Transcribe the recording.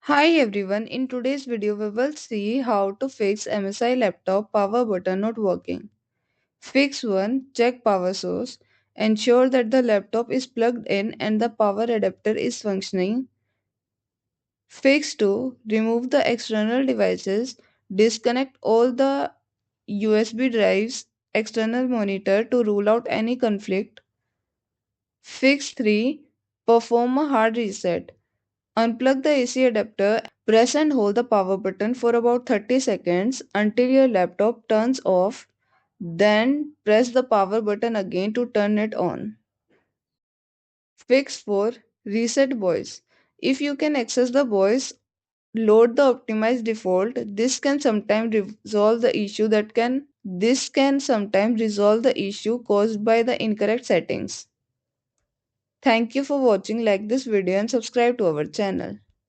Hi everyone, in today's video we will see how to fix MSI laptop power button not working. Fix 1. Check power source. Ensure that the laptop is plugged in and the power adapter is functioning. Fix 2. Remove the external devices. Disconnect all the USB drives, external monitor to rule out any conflict. Fix 3. Perform a hard reset. Unplug the AC adapter. Press and hold the power button for about 30 seconds until your laptop turns off. Then press the power button again to turn it on. Fix 4. Reset BOIS. If you can access the BOIS, load the optimized default. This can sometimes resolve the issue caused by the incorrect settings. Thank you for watching. Like this video and subscribe to our channel.